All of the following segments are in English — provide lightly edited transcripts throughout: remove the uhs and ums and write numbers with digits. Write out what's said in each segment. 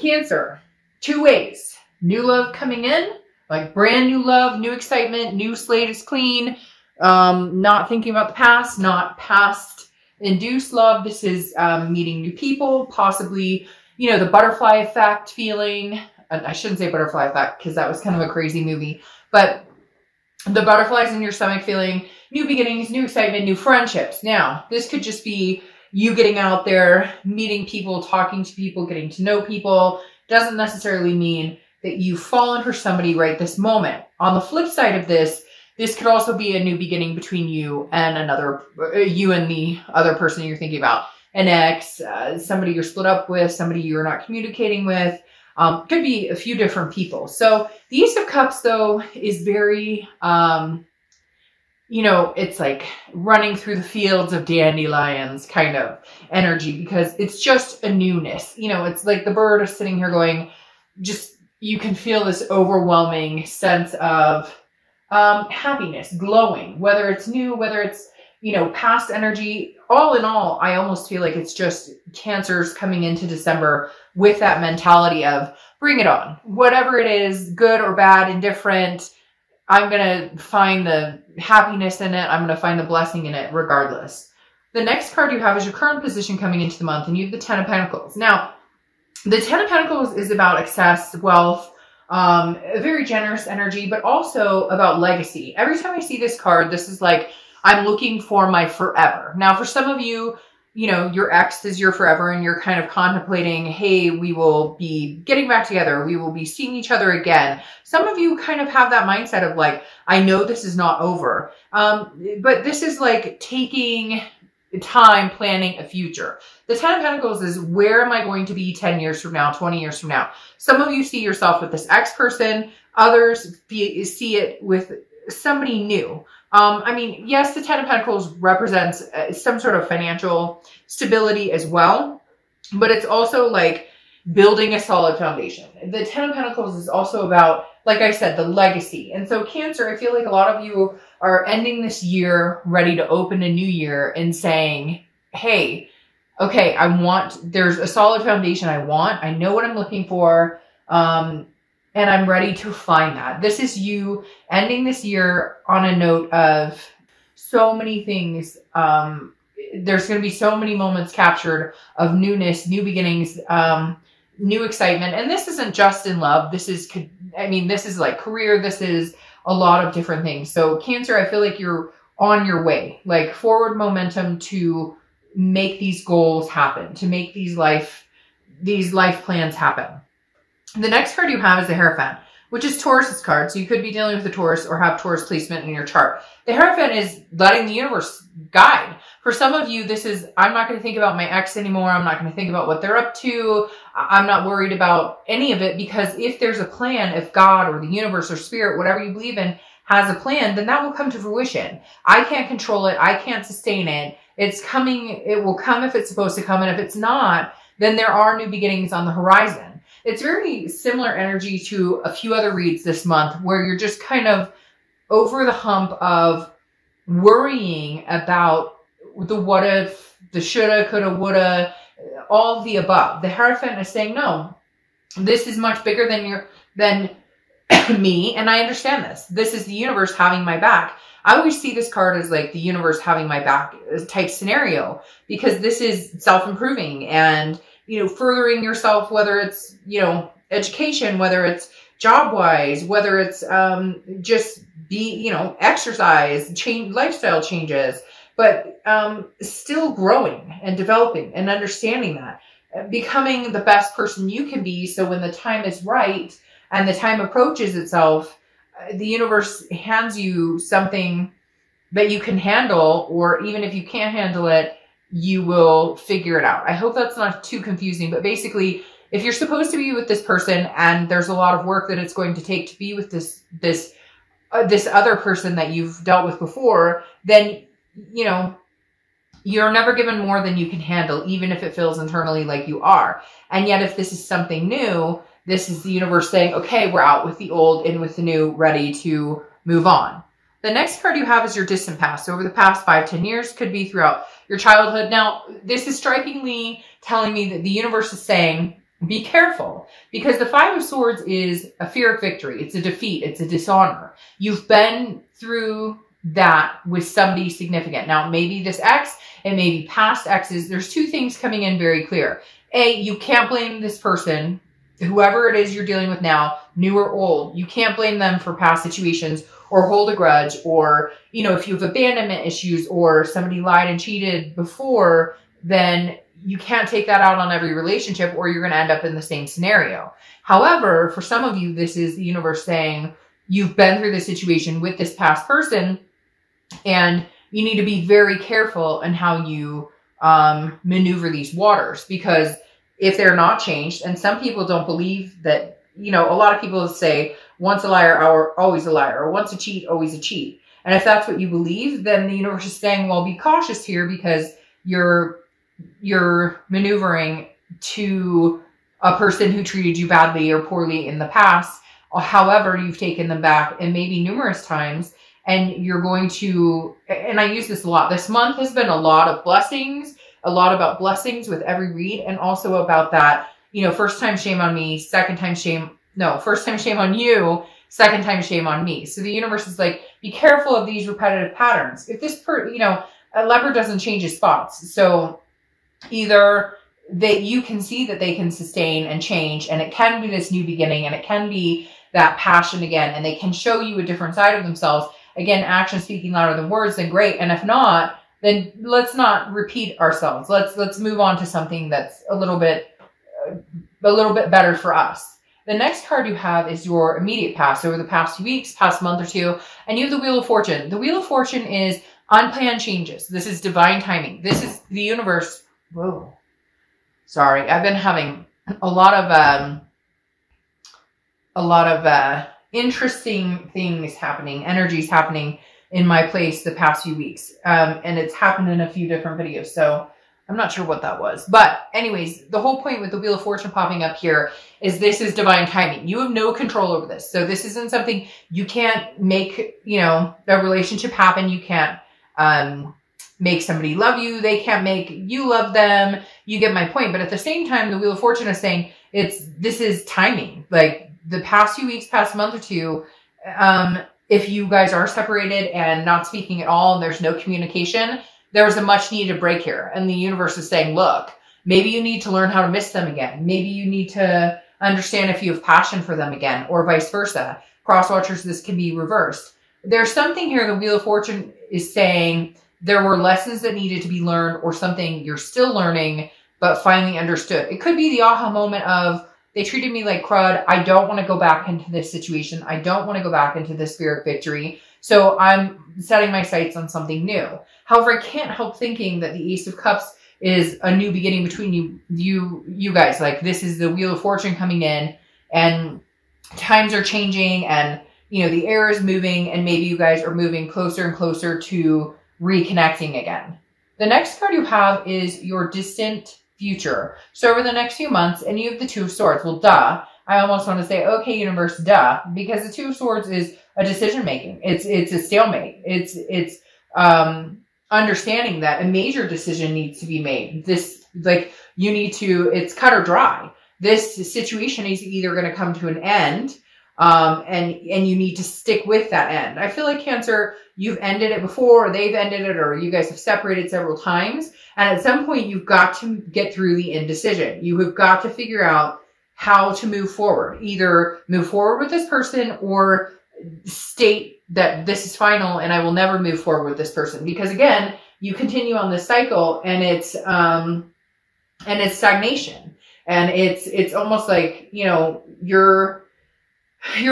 Cancer, two ways. New love coming in, like brand new love, new excitement, new slate is clean. Not thinking about the past, not past induced love. This is meeting new people, possibly, you know, the butterfly effect feeling. I shouldn't say butterfly effect because that was kind of a crazy movie, but the butterflies in your stomach feeling, new beginnings, new excitement, new friendships. Now, this could just be you getting out there, meeting people, talking to people, getting to know people. Doesn't necessarily mean that you've fallen for somebody right this moment. On the flip side of this, this could also be a new beginning between you and you and the other person you're thinking about. An ex, somebody you're split up with, somebody you're not communicating with. Could be a few different people. So the Ace of Cups, though, is very, you know, it's like running through the fields of dandelions kind of energy because it's just a newness. You know, it's like the bird is sitting here going, just, you can feel this overwhelming sense of happiness, glowing, whether it's new, whether it's, you know, past energy. All in all, I almost feel like it's just Cancers coming into December with that mentality of bring it on. Whatever it is, good or bad, indifferent, I'm going to find the happiness in it. I'm going to find the blessing in it regardless. The next card you have is your current position coming into the month, and you have the Ten of Pentacles. Now, the Ten of Pentacles is about excess, wealth, very generous energy, but also about legacy. Every time I see this card, this is like, I'm looking for my forever. Now, for some of you, you know, your ex is your forever and you're kind of contemplating, hey, we will be getting back together. We will be seeing each other again. Some of you kind of have that mindset of like, I know this is not over. But this is like taking time planning a future. The Ten of Pentacles is where am I going to be 10 years from now, 20 years from now? Some of you see yourself with this ex person. Others see it with somebody new. I mean, yes, the Ten of Pentacles represents some sort of financial stability as well, but it's also like building a solid foundation. The Ten of Pentacles is also about, like I said, the legacy. And so Cancer, I feel like a lot of you are ending this year ready to open a new year and saying, hey, okay, there's a solid foundation I know what I'm looking for. And I'm ready to find that. This is you ending this year on a note of so many things. There's going to be so many moments captured of newness, new beginnings, new excitement. And this isn't just in love. This is like career. This is a lot of different things. So Cancer, I feel like you're on your way, like forward momentum to make these goals happen, to make these life plans happen. The next card you have is the Hierophant, which is Taurus's card. So you could be dealing with a Taurus or have Taurus placement in your chart. The Hierophant is letting the universe guide. For some of you, this is, I'm not going to think about my ex anymore. I'm not going to think about what they're up to. I'm not worried about any of it because if there's a plan, if God or the universe or spirit, whatever you believe in, has a plan, then that will come to fruition. I can't control it. I can't sustain it. It's coming. It will come if it's supposed to come. And if it's not, then there are new beginnings on the horizon. It's very similar energy to a few other reads this month where you're just kind of over the hump of worrying about the what if, the shoulda, coulda, woulda, all of the above. The Hierophant is saying, no, this is much bigger than me, and I understand this. This is the universe having my back. I always see this card as like the universe having my back type scenario because this is self-improving and furthering yourself, whether it's, education, whether it's job-wise, whether it's just exercise, change, lifestyle changes, but still growing and developing and understanding that, becoming the best person you can be. So when the time is right and the time approaches itself, the universe hands you something that you can handle, or even if you can't handle it, you will figure it out. I hope that's not too confusing, but basically, if you're supposed to be with this person and there's a lot of work that it's going to take to be with this other person that you've dealt with before, then, you're never given more than you can handle, even if it feels internally like you are. And yet, if this is something new, this is the universe saying, okay, we're out with the old, in with the new, ready to move on. The next card you have is your distant past. So over the past 5-10 years, could be throughout your childhood. Now, this is strikingly telling me that the universe is saying, be careful, because the Five of Swords is a fear of victory. It's a defeat. It's a dishonor. You've been through that with somebody significant. Now, maybe this ex, it may be past exes. There's two things coming in very clear. A, you can't blame this person, whoever it is you're dealing with now, new or old. You can't blame them for past situations or hold a grudge, or, you know, if you have abandonment issues or somebody lied and cheated before, then you can't take that out on every relationship, or you're going to end up in the same scenario. However, for some of you, this is the universe saying you've been through this situation with this past person, and you need to be very careful in how you maneuver these waters, because if they're not changed, and some people don't believe that, you know, a lot of people say once a liar, always a liar, or once a cheat, always a cheat. And if that's what you believe, then the universe is saying, well, be cautious here, because you're maneuvering to a person who treated you badly or poorly in the past. However, you've taken them back, and maybe numerous times, and you're going to, and I use this a lot. This month has been a lot of blessings, a lot about blessings with every read, and also about that, you know, first time shame on me, first time shame on you, second time shame on me. So the universe is like, be careful of these repetitive patterns. If this a leopard doesn't change his spots. So either you can see that they can sustain and change, and it can be this new beginning, and it can be that passion again, and they can show you a different side of themselves. Again, action speaking louder than words, then great. And if not, then let's not repeat ourselves. Let's move on to something that's a little bit better for us. The next card you have is your immediate past, over the past few weeks, past month or two, and you have the Wheel of Fortune. The Wheel of Fortune is unplanned changes. This is divine timing. This is the universe. Whoa. Sorry, I've been having a lot of interesting things happening, energies happening in my place the past few weeks. And it's happened in a few different videos. So I'm not sure what that was. But anyways, the whole point with the Wheel of Fortune popping up here is this is divine timing. You have no control over this. So this isn't something you can't make, you know, a relationship happen. You can't make somebody love you. They can't make you love them. You get my point. But at the same time, the Wheel of Fortune is saying this is timing. Like the past few weeks, past month or two, if you guys are separated and not speaking at all, and there's no communication, there was a much needed break here. And the universe is saying, look, maybe you need to learn how to miss them again. Maybe you need to understand if you have passion for them again, or vice versa. Cross watchers, this can be reversed. There's something here, the Wheel of Fortune is saying there were lessons that needed to be learned, or something you're still learning, but finally understood. It could be the aha moment of, they treated me like crud. I don't want to go back into this situation. I don't want to go back into this spirit victory. So I'm setting my sights on something new. However, I can't help thinking that the Ace of Cups is a new beginning between you guys. Like, this is the Wheel of Fortune coming in, and times are changing, and, you know, the air is moving, and maybe you guys are moving closer and closer to reconnecting again. The next card you have is your distant future. So over the next few months, and you have the Two of Swords. Well, duh. I almost want to say, okay, universe, duh, because the Two of Swords is a decision making. It's a stalemate. It's understanding that a major decision needs to be made. This, like, you need to, it's cut or dry. This situation is either going to come to an end, and you need to stick with that end. I feel like Cancer, you've ended it before, or they've ended it, or you guys have separated several times. And at some point, you've got to get through the indecision. You have got to figure out how to move forward. Either move forward with this person, or state that this is final and I will never move forward with this person. Because again, you continue on this cycle, and it's stagnation. And it's almost like, you know, you're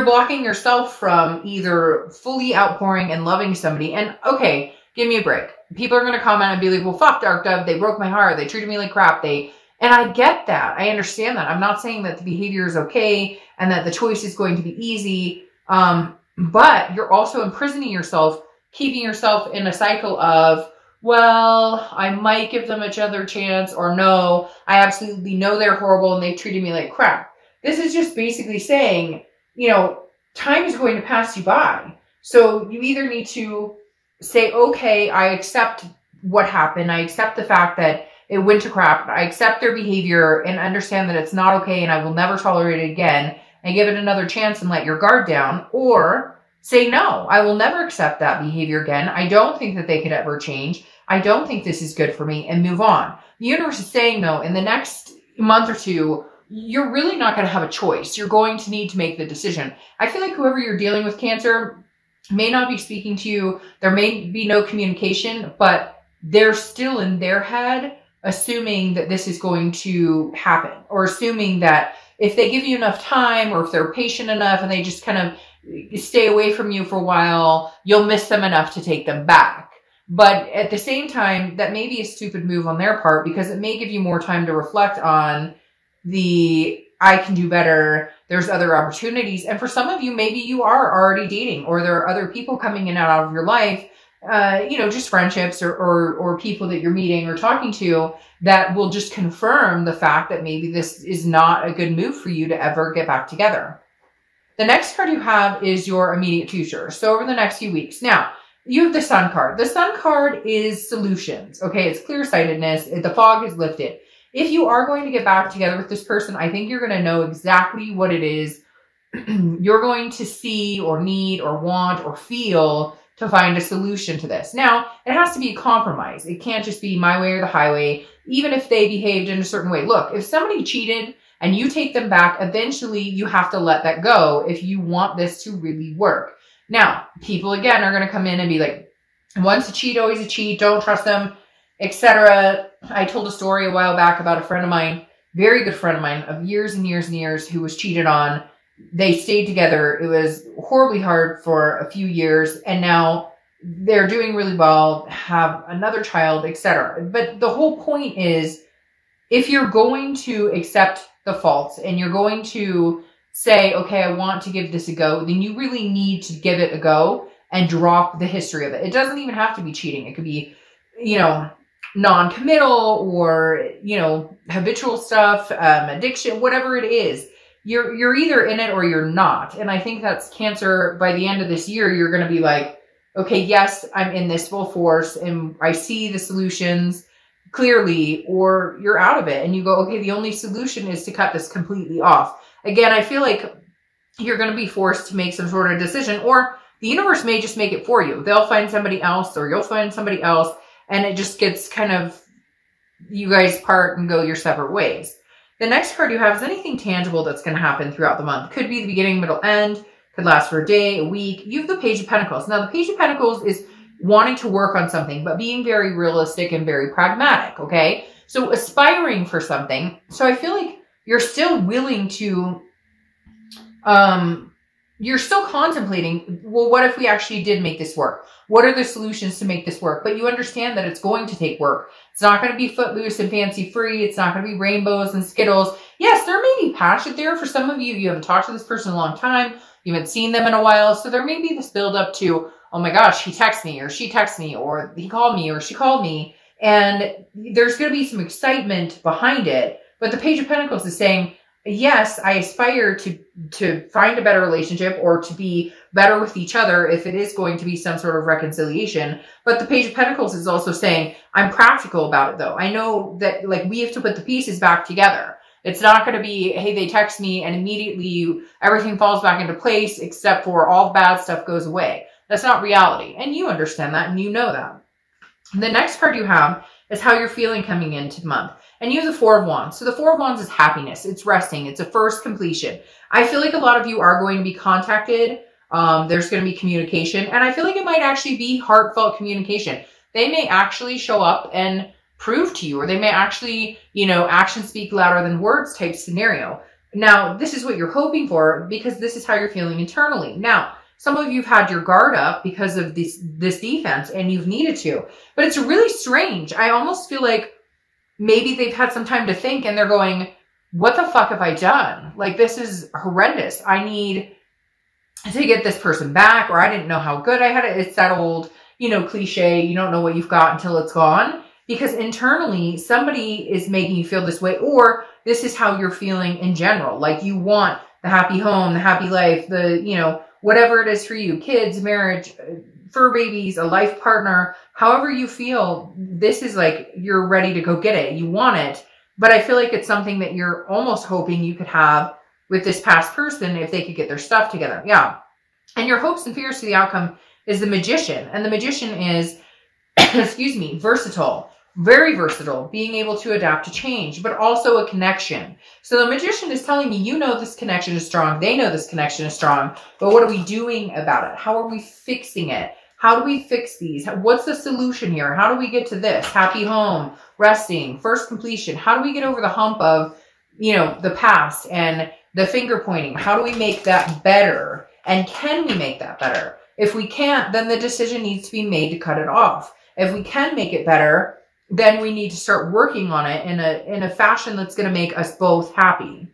blocking yourself from either fully outpouring and loving somebody. And okay, give me a break. People are going to comment and be like, well, fuck Dark Dove. They broke my heart. They treated me like crap. And I get that. I understand that. I'm not saying that the behavior is okay and that the choice is going to be easy. But you're also imprisoning yourself, keeping yourself in a cycle of, well, I might give them another chance, or no, I absolutely know they're horrible and they've treated me like crap. This is just basically saying, you know, time is going to pass you by. So you either need to say, okay, I accept what happened. I accept the fact that it went to crap. I accept their behavior and understand that it's not okay and I will never tolerate it again, and give it another chance and let your guard down. Or say, no, I will never accept that behavior again. I don't think that they could ever change. I don't think this is good for me, and move on. The universe is saying, though, in the next month or two, you're really not going to have a choice. You're going to need to make the decision. I feel like whoever you're dealing with, Cancer, may not be speaking to you. There may be no communication, but they're still in their head assuming that this is going to happen, or assuming that if they give you enough time, or if they're patient enough and they just kind of stay away from you for a while, you'll miss them enough to take them back. But at the same time, that may be a stupid move on their part, because it may give you more time to reflect on I can do better. There's other opportunities. And for some of you, maybe you are already dating, or there are other people coming in and out of your life, just friendships or people that you're meeting or talking to that will just confirm the fact that maybe this is not a good move for you to ever get back together. The next card you have is your immediate future. So over the next few weeks. Now, you have the Sun card. The Sun card is solutions. Okay, it's clear-sightedness. The fog is lifted. If you are going to get back together with this person, I think you're going to know exactly what it is you're going to see or need or want or feel to find a solution to this. Now, it has to be a compromise. It can't just be my way or the highway, even if they behaved in a certain way. Look, if somebody cheated and you take them back, eventually you have to let that go if you want this to really work. Now, people, again, are going to come in and be like, once a cheat, always a cheat. Don't trust them, etc. I told a story a while back about a friend of mine, very good friend of mine, of years and years and years, who was cheated on. They stayed together. It was horribly hard for a few years, and now they're doing really well, have another child, etc. But the whole point is, if you're going to accept the faults and you're going to say, okay, I want to give this a go, then you really need to give it a go and drop the history of it. It doesn't even have to be cheating. It could be, non-committal or, habitual stuff, addiction, whatever it is. You're either in it or you're not. And I think that's Cancer. By the end of this year, you're going to be like, okay, yes, I'm in this full force and I see the solutions clearly, or you're out of it and you go, okay, the only solution is to cut this completely off. Again, I feel like you're going to be forced to make some sort of decision, or the universe may just make it for you. They'll find somebody else, or you'll find somebody else, and it just gets kind of, you guys part and go your separate ways. The next card you have is anything tangible that's going to happen throughout the month. Could be the beginning, middle, end. Could last for a day, a week. You have the Page of Pentacles. Now, the Page of Pentacles is wanting to work on something, but being very realistic and very pragmatic, okay? So aspiring for something. So I feel like you're still willing to, you're still contemplating, well, what if we actually did make this work? What are the solutions to make this work? But you understand that it's going to take work. It's not going to be footloose and fancy free. It's not going to be rainbows and Skittles. Yes, there may be passion there. For some of you, you haven't talked to this person in a long time. You haven't seen them in a while. So there may be this build up to, oh my gosh, he texted me, or she texted me, or he called me, or she called me. And there's going to be some excitement behind it. But the Page of Pentacles is saying, yes, I aspire to find a better relationship or to be better with each other if it is going to be some sort of reconciliation. But the Page of Pentacles is also saying, I'm practical about it though. I know that we have to put the pieces back together. It's not going to be, hey, they text me and immediately everything falls back into place except for all the bad stuff goes away. That's not reality. And you understand that and you know that. The next card you have is how you're feeling coming into the month. And you have the Four of Wands. So the Four of Wands is happiness. It's resting. It's a first completion. I feel like a lot of you are going to be contacted. There's going to be communication. And I feel like it might actually be heartfelt communication. They may actually show up and prove to you, or they may actually, actions speak louder than words type scenario. Now, this is what you're hoping for because this is how you're feeling internally. Now, some of you have had your guard up because of this defense and you've needed to. But it's really strange. I almost feel like maybe they've had some time to think and they're going, what the fuck have I done? This is horrendous. I need to get this person back, or I didn't know how good I had it. It's that old, cliche, you don't know what you've got until it's gone. Because internally, somebody is making you feel this way, or this is how you're feeling in general. You want the happy home, the happy life, the, whatever it is for you, kids, marriage, fur babies, a life partner, however you feel, this is like, you're ready to go get it. You want it. But I feel like it's something that you're almost hoping you could have with this past person if they could get their stuff together. Yeah. And your hopes and fears to the outcome is the Magician. And the Magician is, excuse me, versatile. Very versatile, being able to adapt to change, but also a connection. So the Magician is telling me, you know, this connection is strong. They know this connection is strong, but what are we doing about it? How are we fixing it? How do we fix these? What's the solution here? How do we get to this? Happy home, resting, first completion. How do we get over the hump of, you know, the past and the finger pointing? How do we make that better? And can we make that better? If we can't, then the decision needs to be made to cut it off. If we can make it better, then we need to start working on it in a fashion that's going to make us both happy.